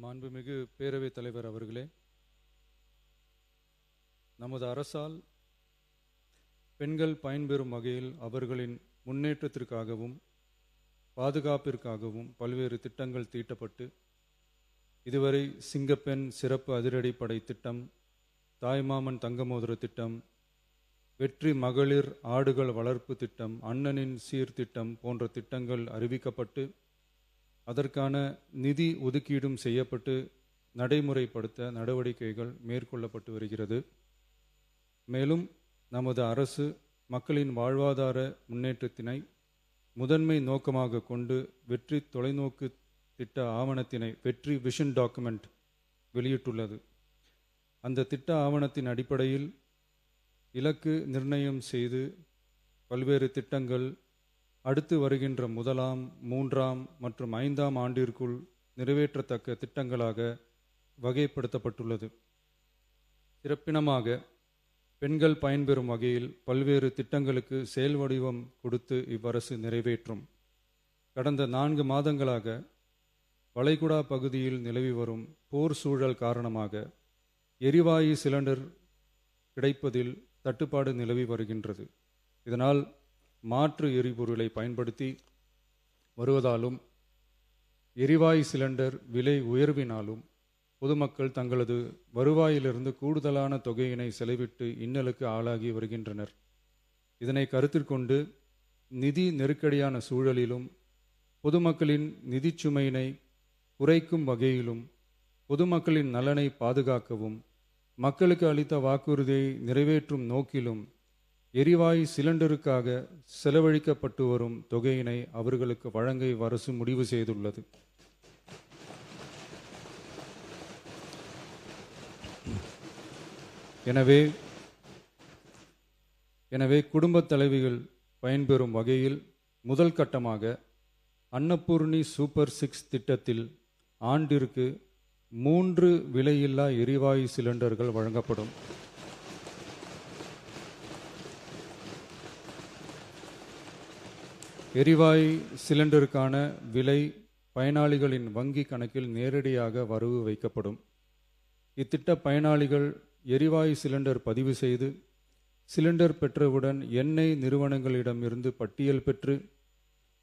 மாண்புமிகு பேரவைத் தலைவர் அவர்களே, நமது அரசால் பெண்கள் பயன்பெறும் வகையில் அவர்களின் முன்னேற்றத்திற்காகவும் பாதுகாப்பிற்காகவும் பல்வேறு திட்டங்கள் தீட்டப்பட்டு இதுவரை சிங்கப்பெண் சிறப்பு அதிரடிப்படை திட்டம், தாய்மாமன் தங்கமோதிர திட்டம், வெற்றி மகளிர் ஆடுகள் வளர்ப்பு திட்டம், அண்ணனின் சீர்திட்டம் போன்ற திட்டங்கள் அறிவிக்கப்பட்டு அதற்கான நிதி ஒதுக்கீடும் செய்யப்பட்டு நடைமுறைப்படுத்த நடவடிக்கைகள் மேற்கொள்ளப்பட்டு வருகிறது. மேலும் நமது அரசு மக்களின் வாழ்வாதார முன்னேற்றத்தினை முதன்மை நோக்கமாக கொண்டு வெற்றி தொலைநோக்கு திட்ட ஆவணத்தினை வெற்றி விஷன் டாக்குமெண்ட் வெளியிட்டுள்ளது. அந்த திட்ட ஆவணத்தின் அடிப்படையில் இலக்கு நிர்ணயம் செய்து பல்வேறு திட்டங்கள் அடுத்து வருகின்ற 1ஆம், 3ஆம் மற்றும் 5ஆம் ஆண்டிற்குள் நிறைவேற்றத்தக்க திட்டங்களாக வகைப்படுத்தப்பட்டுள்ளது. சிறப்பினமாக பெண்கள் பயன்பெறும் வகையில் பல்வேறு திட்டங்களுக்கு செயல் வடிவம் கொடுத்து இவ்வரசு நிறைவேற்றும். கடந்த 4 மாதங்களாக வளைகுடா பகுதியில் நிலவி வரும் போர் சூழல் காரணமாக எரிவாயு சிலிண்டர் கிடைப்பதில் தட்டுப்பாடு நிலவி வருகின்றது. இதனால் மாற்று எரிபொருளை பயன்படுத்தி வருவதாலும் எரிவாயு சிலிண்டர் விலை உயர்வினாலும் பொதுமக்கள் தங்களது வருவாயிலிருந்து கூடுதலான தொகையினை செலவிட்டு இன்னலுக்கு ஆளாகி வருகின்றனர். இதனை கருத்திற்கொண்டு நிதி நெருக்கடியான சூழலிலும் பொதுமக்களின் நிதிச்சுமையினை குறைக்கும் வகையிலும் பொதுமக்களின் நலனை பாதுகாக்கவும் மக்களுக்கு அளித்த வாக்குறுதியை நிறைவேற்றும் நோக்கிலும் எரிவாயு சிலிண்டருக்காக செலவழிக்கப்பட்டு வரும் தொகையினை அவர்களுக்கு வழங்க இவ்வரசு முடிவு செய்துள்ளது. எனவே குடும்பத் தலைவிகள் பயன்பெறும் வகையில் முதல் கட்டமாக அன்னபூர்ணி சூப்பர் 6 திட்டத்தில் ஆண்டிற்கு 3 விலையில்லா எரிவாயு சிலிண்டர்கள் வழங்கப்படும். எரிவாயு சிலிண்டருக்கான விலை பயனாளிகளின் வங்கி கணக்கில் நேரடியாக வரவு வைக்கப்படும். இத்திட்ட பயனாளிகள் எரிவாயு சிலிண்டர் பதிவு செய்து சிலிண்டர் பெற்றவுடன் எண்ணெய் நிறுவனங்களிடமிருந்து பட்டியல் பெற்று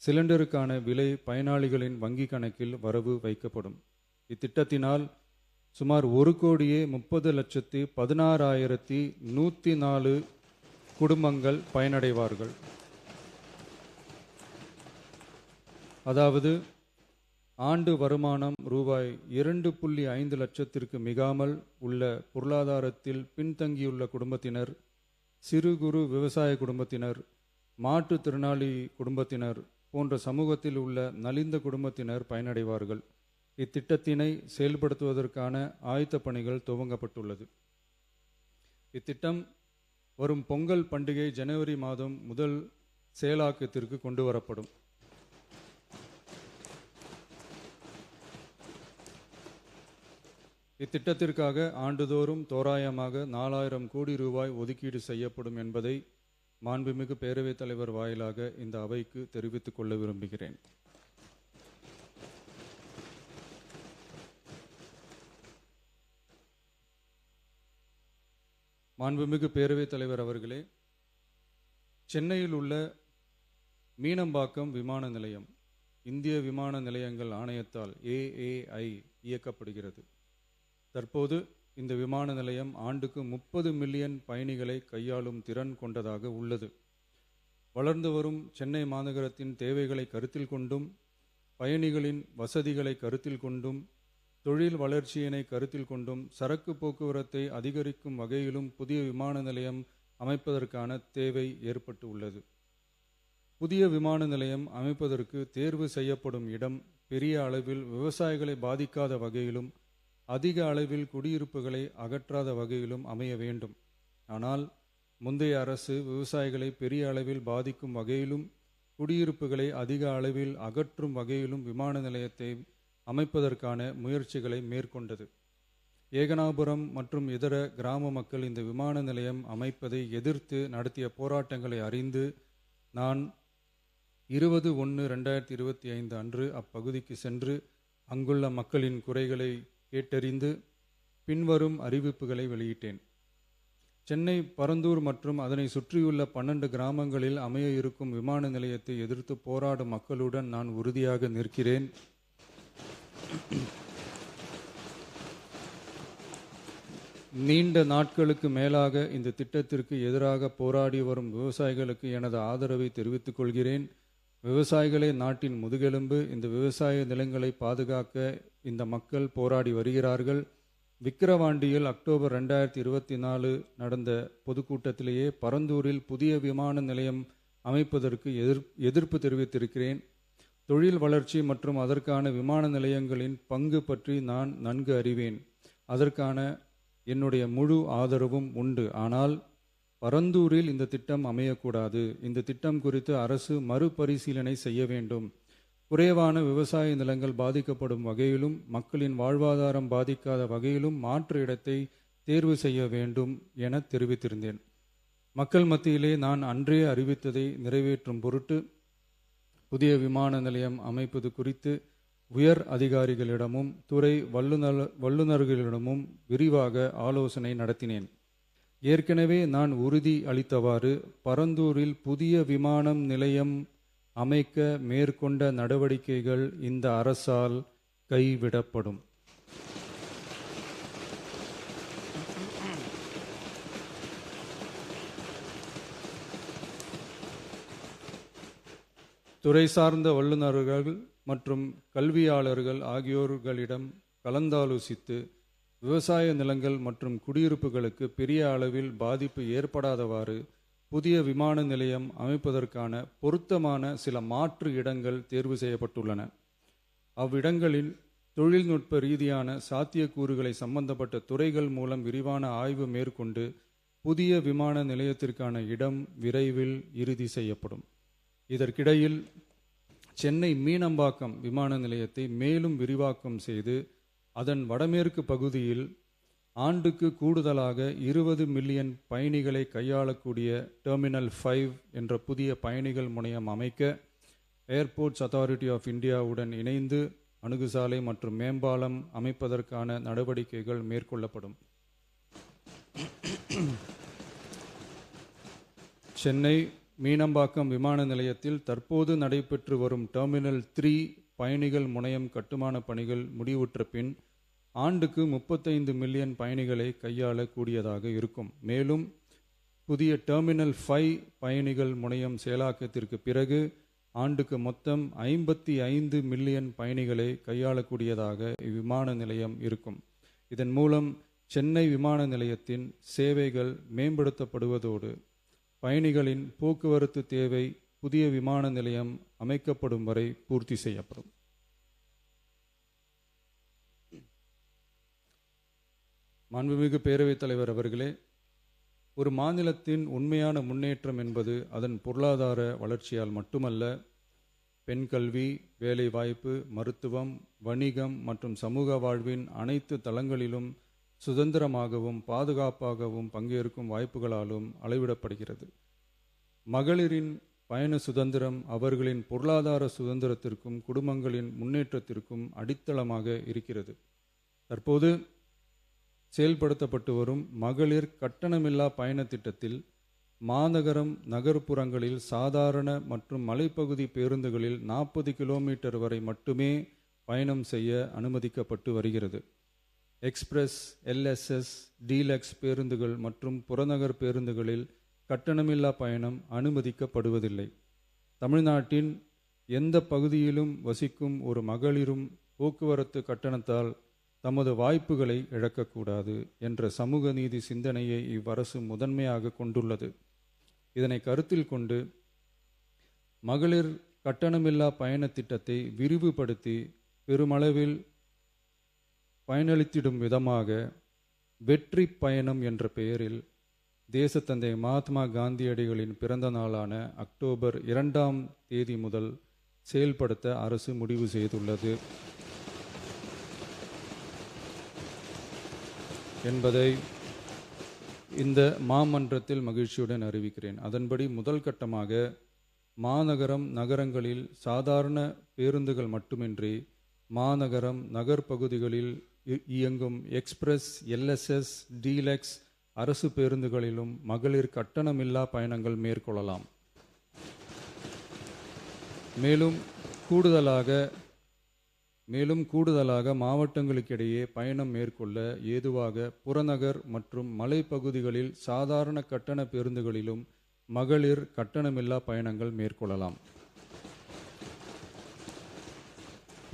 சிலிண்டருக்கான விலை பயனாளிகளின் வங்கி கணக்கில் வரவு வைக்கப்படும். இத்திட்டத்தினால் சுமார் 1,30,16,104 குடும்பங்கள் பயனடைவார்கள். அதாவது ஆண்டு வருமானம் ரூபாய் 2.5 லட்சத்திற்கு மிகாமல் உள்ள பொருளாதாரத்தில் பின்தங்கியுள்ள குடும்பத்தினர், சிறு குறு விவசாய குடும்பத்தினர், மாற்றுத்திறனாளி குடும்பத்தினர் போன்ற சமூகத்தில் உள்ள நலிந்த குடும்பத்தினர் பயனடைவார்கள். இத்திட்டத்தினை செயல்படுத்துவதற்கான ஆயத்த பணிகள் துவங்கப்பட்டுள்ளது. இத்திட்டம் வரும் பொங்கல் பண்டிகை ஜனவரி மாதம் முதல் செயலாக்கத்திற்கு கொண்டு வரப்படும். இத்திட்டத்திற்காக ஆண்டுதோறும் தோராயமாக 4000 கோடி ரூபாய் ஒதுக்கீடு செய்யப்படும் என்பதை மாண்புமிகு பேரவைத் தலைவர் வாயிலாக இந்த அவைக்கு தெரிவித்துக் கொள்ள விரும்புகிறேன். மாண்புமிகு பேரவைத் தலைவர் அவர்களே, சென்னையில் உள்ள மீனம்பாக்கம் விமான நிலையம் இந்திய விமான நிலையங்கள் ஆணையத்தால் AAI இயக்கப்படுகிறது. தற்போது இந்த விமான நிலையம் ஆண்டுக்கு 30 மில்லியன் பயணிகளை கையாளும் திறன் கொண்டதாக உள்ளது. வளர்ந்து வரும் சென்னை மாநகரத்தின் தேவைகளை கருத்தில் கொண்டும் பயணிகளின் வசதிகளை கருத்தில் கொண்டும் தொழில் வளர்ச்சியினை கருத்தில் கொண்டும் சரக்கு போக்குவரத்தை அதிகரிக்கும் வகையிலும் புதிய விமான நிலையம் அமைப்பதற்கான தேவை ஏற்பட்டு உள்ளது. புதிய விமான நிலையம் அமைப்பதற்கு தேர்வு செய்யப்படும் இடம் பெரிய அளவில் விவசாயிகளை பாதிக்காத வகையிலும் அதிக அளவில் குடியிருப்புகளை அகற்றாத வகையிலும் அமைய வேண்டும். ஆனால் முந்தைய அரசு விவசாயிகளை பெரிய அளவில் பாதிக்கும் வகையிலும் குடியிருப்புகளை அதிக அளவில் அகற்றும் வகையிலும் விமான நிலையத்தை அமைப்பதற்கான முயற்சிகளை மேற்கொண்டது. ஏகனாபுரம் மற்றும் இதர கிராம மக்கள் இந்த விமான நிலையம் அமைப்பதை எதிர்த்து நடத்திய போராட்டங்களை அறிந்து நான் 20/1/2025 அன்று அப்பகுதிக்கு சென்று அங்குள்ள மக்களின் குறைகளை கேட்டறிந்து பின்வரும் அறிவிப்புகளை வெளியிட்டேன். சென்னை பரந்தூர் மற்றும் அதனை சுற்றியுள்ள 12 கிராமங்களில் அமைய இருக்கும் விமான நிலையத்தை எதிர்த்து போராடும் மக்களுடன் நான் உறுதியாக நிற்கிறேன். நீண்ட நாட்களுக்கு மேலாக இந்த திட்டத்திற்கு எதிராக போராடி வரும் விவசாயிகளுக்கு எனது ஆதரவை தெரிவித்துக் கொள்கிறேன். விவசாயிகளே நாட்டின் முதுகெலும்பு. இந்த விவசாய நிலங்களை பாதுகாக்க இந்த மக்கள் போராடி வருகிறார்கள். விக்கிரவாண்டியில் அக்டோபர் 2024 நடந்த பொதுக்கூட்டத்திலேயே பரந்தூரில் புதிய விமான நிலையம் அமைப்பதற்கு எதிர்ப்பு தெரிவித்திருக்கிறேன். தொழில் வளர்ச்சி மற்றும் அதற்கான விமான நிலையங்களின் பங்கு பற்றி நான் நன்கு அறிவேன். அதற்கான என்னுடைய முழு ஆதரவும் உண்டு. ஆனால் பரந்தூரில் இந்த திட்டம் அமையக்கூடாது. இந்த திட்டம் குறித்து அரசு மறுபரிசீலனை செய்ய வேண்டும். குறைவான விவசாய நிலங்கள் பாதிக்கப்படும் வகையிலும் மக்களின் வாழ்வாதாரம் பாதிக்காத வகையிலும் மாற்று இடத்தை தேர்வு செய்ய வேண்டும் என தெரிவித்திருந்தேன். மக்கள் மத்தியிலே நான் அன்றே அறிவித்ததை நிறைவேற்றும் பொருட்டு புதிய விமான நிலையம் அமைப்பது குறித்து உயர் அதிகாரிகளிடமும் துறை வல்லுநர்களிடமும் விரிவாக ஆலோசனை நடத்தினேன். ஏற்கனவே நான் உறுதி அளித்தவாறு பரந்தூரில் புதிய விமான நிலையம் அமைக்க மேற்கொண்ட நடவடிக்கைகள் இந்த அரசால் கைவிடப்படும். துறை சார்ந்த வல்லுநர்கள் மற்றும் கல்வியாளர்கள் ஆகியோர்களிடம் கலந்தாலோசித்து விவசாய நிலங்கள் மற்றும் குடியிருப்புகளுக்கு பெரிய அளவில் பாதிப்பு ஏற்படாதவாறு புதிய விமான நிலையம் அமைப்பதற்கான பொருத்தமான சில மாற்று இடங்கள் தேர்வு செய்யப்பட்டுள்ளன. அவ்விடங்களில் தொழில்நுட்ப ரீதியான சாத்தியக்கூறுகளை சம்பந்தப்பட்ட துறைகள் மூலம் விரிவான ஆய்வு மேற்கொண்டு புதிய விமான நிலையத்திற்கான இடம் விரைவில் இறுதி செய்யப்படும். இதற்கிடையில் சென்னை மீனம்பாக்கம் விமான நிலையத்தை மேலும் விரிவாக்கம் செய்து அதன் வடமேற்கு பகுதியில் ஆண்டுக்கு கூடுதலாக 20 மில்லியன் பயணிகளை கையாளக்கூடிய டெர்மினல் 5 என்ற புதிய பயணிகள் முனையம் அமைக்க ஏர்போர்ட்ஸ் அத்தாரிட்டி ஆஃப் இந்தியாவுடன் இணைந்து அணுகுசாலை மற்றும் மேம்பாலம் அமைப்பதற்கான நடவடிக்கைகள் மேற்கொள்ளப்படும். சென்னை மீனம்பாக்கம் விமான நிலையத்தில் தற்போது நடைபெற்று வரும் டெர்மினல் 3 பயணிகள் முனையம் கட்டுமான பணிகள் முடிவுற்ற பின் ஆண்டுக்கு 35 மில்லியன் பயணிகளை கையாளக்கூடியதாக இருக்கும். மேலும் புதிய டெர்மினல் 5 பயணிகள் முனையம் செயலாக்கத்திற்கு பிறகு ஆண்டுக்கு மொத்தம் 55 மில்லியன் பயணிகளை கையாளக்கூடியதாக இவ்விமான நிலையம் இருக்கும். இதன் மூலம் சென்னை விமான நிலையத்தின் சேவைகள் மேம்படுத்தப்படுவதோடு பயணிகளின் போக்குவரத்து தேவை புதிய விமான நிலையம் அமைக்கப்படும் வரை பூர்த்தி செய்யப்படும். மாண்புமிகு பேரவைத் தலைவர் அவர்களே, ஒரு மாநிலத்தின் உண்மையான முன்னேற்றம் என்பது அதன் பொருளாதார வளர்ச்சியால் மட்டுமல்ல, பெண் கல்வி, வேலைவாய்ப்பு, மருத்துவம், வணிகம் மற்றும் சமூக வாழ்வின் அனைத்து தளங்களிலும் சுதந்திரமாகவும் பாதுகாப்பாகவும் பங்கேற்கும் வாய்ப்புகளாலும் அளவிடப்படுகிறது. மகளிரின் பயண சுதந்திரம் அவர்களின் பொருளாதார சுதந்திரத்திற்கும் குடும்பங்களின் முன்னேற்றத்திற்கும் அடித்தளமாக இருக்கிறது. தற்போது செயல்படுத்தப்பட்டு வரும் மகளிர் கட்டணமில்லா பயண திட்டத்தில் மாநகரம் நகர்ப்புறங்களில் சாதாரண மற்றும் மலைப்பகுதி பேருந்துகளில் 40 கிலோமீட்டர் வரை மட்டுமே பயணம் செய்ய அனுமதிக்கப்பட்டு வருகிறது. எக்ஸ்பிரஸ், எல்எஸ்எஸ், டீலக்ஸ் பேருந்துகள் மற்றும் புறநகர் பேருந்துகளில் கட்டணமில்லா பயணம் அனுமதிக்கப்படுவதில்லை. தமிழ்நாட்டின் எந்த பகுதியிலும் வசிக்கும் ஒரு மகளிரும் போக்குவரத்து கட்டணத்தால் தமது வாய்ப்புகளை இழக்கக்கூடாது என்ற சமூக நீதி சிந்தனையை இவ்வரசு முதன்மையாக கொண்டுள்ளது. இதனை கருத்தில் கொண்டு மகளிர் கட்டணமில்லா பயண திட்டத்தை விரிவுபடுத்தி பெருமளவில் பயனளித்திடும் விதமாக வெற்றி பயணம் என்ற பெயரில் தேசத்தந்தை மகாத்மா காந்தியடிகளின் பிறந்த நாளான அக்டோபர் 2ஆம் தேதி முதல் செயல்படுத்த அரசு முடிவு செய்துள்ளது என்பதை இந்த மாமன்றத்தில் மகிழ்ச்சியுடன் அறிவிக்கிறேன். அதன்படி முதல் கட்டமாக மாநகரம் நகரங்களில் சாதாரண பேருந்துகள் மட்டுமின்றி மாநகரம் நகர்ப்பகுதிகளில் இயங்கும் எக்ஸ்பிரஸ், எல்எஸ்எஸ், டீலக்ஸ் அரசு பேருந்துகளிலும் மகளிர் கட்டணமில்லா பயணங்கள் மேற்கொள்ளலாம். மேலும் கூடுதலாக மாவட்டங்களுக்கிடையே பயணம் மேற்கொள்ள ஏதுவாக புறநகர் மற்றும் மலைப்பகுதிகளில் சாதாரண கட்டண பேருந்துகளிலும் மகளிர் கட்டணமில்லா பயணங்கள் மேற்கொள்ளலாம்.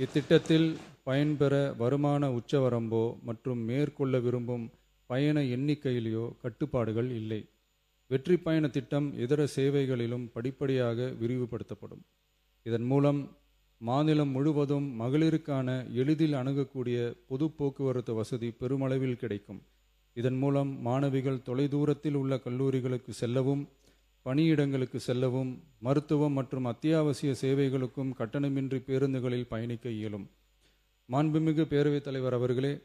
இத்திட்டத்தில் பயன்பெற வருமான உச்சவரம்போ மற்றும் மேற்கொள்ள விரும்பும் பயண எண்ணிக்கையிலேயோ கட்டுப்பாடுகள் இல்லை. வெற்றி பயண திட்டம் இதர சேவைகளிலும் படிப்படியாக விரிவுபடுத்தப்படும். இதன் மூலம் மாநிலம் முழுவதும் மகளிருக்கான எளிதில் அணுகக்கூடிய பொது போக்குவரத்து வசதி பெருமளவில் கிடைக்கும். இதன் மூலம் மாணவிகள் தொலைதூரத்தில் உள்ள கல்லூரிகளுக்கு செல்லவும், பணியிடங்களுக்கு செல்லவும், மருத்துவம் மற்றும் அத்தியாவசிய சேவைகளுக்கும் கட்டணமின்றி பேருந்துகளில் பயணிக்க இயலும். மாண்புமிகு பேரவைத் தலைவர் அவர்களே,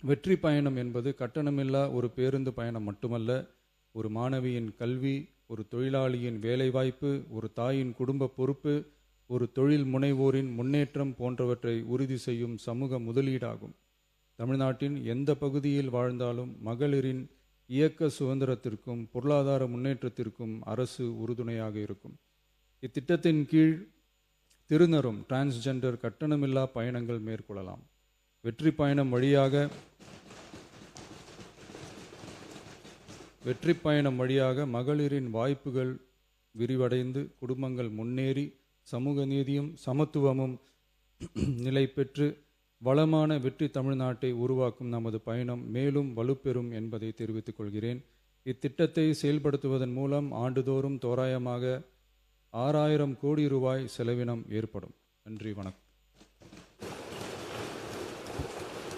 வெற்றி பயணம் என்பது கட்டணமில்லா ஒரு பேருந்து பயணம் மட்டுமல்ல, ஒரு மாணவியின் கல்வி, ஒரு தொழிலாளியின் வேலைவாய்ப்பு, ஒரு தாயின் குடும்ப பொறுப்பு, ஒரு தொழில் முனைவோரின் முன்னேற்றம் போன்றவற்றை உறுதி செய்யும் சமூக முதலீடாகும். தமிழ்நாட்டின் எந்த பகுதியில் வாழ்ந்தாலும் மகளிரின் இயக்க சுதந்திரத்திற்கும் பொருளாதார முன்னேற்றத்திற்கும் அரசு உறுதுணையாக இருக்கும். இத்திட்டத்தின் கீழ் திருநரும் டிரான்ஸ்ஜெண்டர் கட்டணமில்லா பயணங்கள் மேற்கொள்ளலாம். வெற்றி பயணம் வழியாக மகளிரின் வாய்ப்புகள் விரிவடைந்து குடும்பங்கள் முன்னேறி சமூக நீதியும் சமத்துவமும் நிலை பெற்று வளமான வெற்றி தமிழ்நாட்டை உருவாக்கும் நமது பயணம் மேலும் வலுப்பெறும் என்பதை தெரிவித்துக் கொள்கிறேன். இத்திட்டத்தை செயல்படுத்துவதன் மூலம் ஆண்டுதோறும் தோராயமாக 6000 கோடி ரூபாய் செலவினம் ஏற்படும். நன்றி, வணக்கம்.